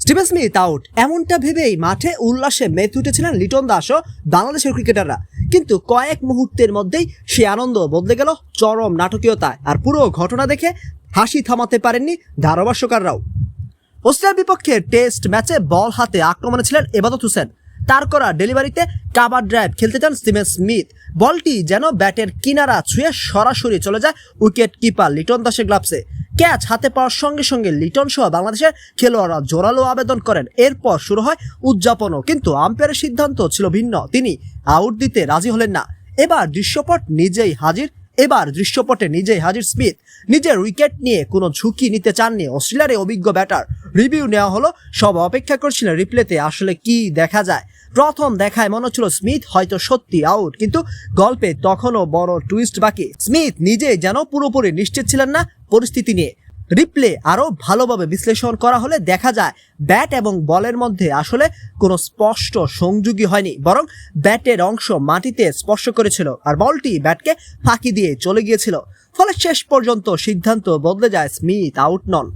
Steven Smith out এমনটা ভেবেই মাঠে উল্লাসে মেতে উঠেছিলেন লিটন দাস ও বাংলাদেশের ক্রিকেটাররা, কিন্তু কয়েক মুহূর্তের মধ্যেই সে আনন্দ বদলে গেল চরম নাটকীয়তায়। আর পুরো ঘটনা দেখে হাসি থামাতে পারেননি ধারাভাষ্যকাররাও। অস্ট্রেলিয়ার বিপক্ষে টেস্ট ম্যাচে বল হাতে আক্রমণে ছিলেন এবাদত হোসেন। তার করা ডেলিভারিতে কাভার ড্রাইভ খেলতে চান স্টিভেন স্মিথ। বলটি যেন ব্যাটের কিনারা ছুঁয়ে সরাসরি চলে যায় উইকেট কিপার লিটন দাসের গ্লাভসে। ক্যাচ হাতে পাওয়ার সঙ্গে সঙ্গে লিটন সহ বাংলাদেশের খেলোয়াড়রা জোরালো আবেদন করেন। এরপর শুরু হয় উদযাপনও, কিন্তু আম্পায়ারের সিদ্ধান্ত ছিল ভিন্ন। তিনি আউট দিতে রাজি হলেন না। এবার দৃশ্যপটে নিজেই হাজির স্মিথ। নিজের উইকেট নিয়ে কোনো ঝুঁকি নিতে চাননি অস্ট্রেলিয়ার এই অভিজ্ঞ ব্যাটার। রিভিউ নেওয়া হলো, সব অপেক্ষা করছিলেন রিপ্লেতে আসলে কি দেখা যায়। প্রথম দেখায় মনে হচ্ছিল স্মিথ হয়তো সত্যি আউট, কিন্তু গল্পে তখনও বড় টুইস্ট বাকি। স্মিথ নিজেই যেন পুরোপুরি নিশ্চিত ছিলেন না পরিস্থিতি নিয়ে। রিপ্লে আরও ভালোভাবে বিশ্লেষণ করা হলে দেখা যায় ব্যাট এবং বলের মধ্যে আসলে কোনো স্পষ্ট সংযোগই হয়নি, বরং ব্যাটের অংশ মাটিতে স্পর্শ করেছিল আর বলটি ব্যাটকে ফাঁকি দিয়ে চলে গিয়েছিল। ফলে শেষ পর্যন্ত সিদ্ধান্ত বদলে যায়, স্মিথ আউট নন।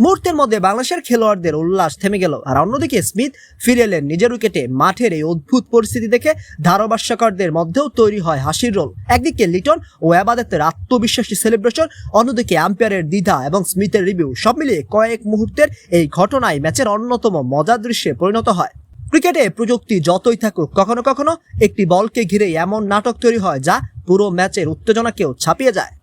মুহূর্তের মধ্যে বাংলাদেশের খেলোয়াড়দের উল্লাস থেমে গেল। আর অন্যদিকে স্মিথ ফিরে এলেন নিজের উইকেটে। মাঠের এই অদ্ভুত পরিস্থিতি দেখে ধারাভাষ্যকারদের মধ্যেও তৈরি হয় হাসির রোল। একদিকে লিটন ও আবাদাতের আত্মবিশ্বাসী সেলিব্রেশন, অন্যদিকে আম্পায়ারের দ্বিধা এবং স্মিথের রিভিউ। সব মিলিয়ে কয়েক মুহূর্তের এই ঘটনায় ম্যাচের অন্যতম মজার দৃশ্যে পরিণত হয়। ক্রিকেটে প্রযুক্তি যতই থাকুক, কখনো কখনো একটি বলকে ঘিরে এমন নাটক তৈরি হয় যা পুরো ম্যাচের উত্তেজনাকেও ছাপিয়ে যায়।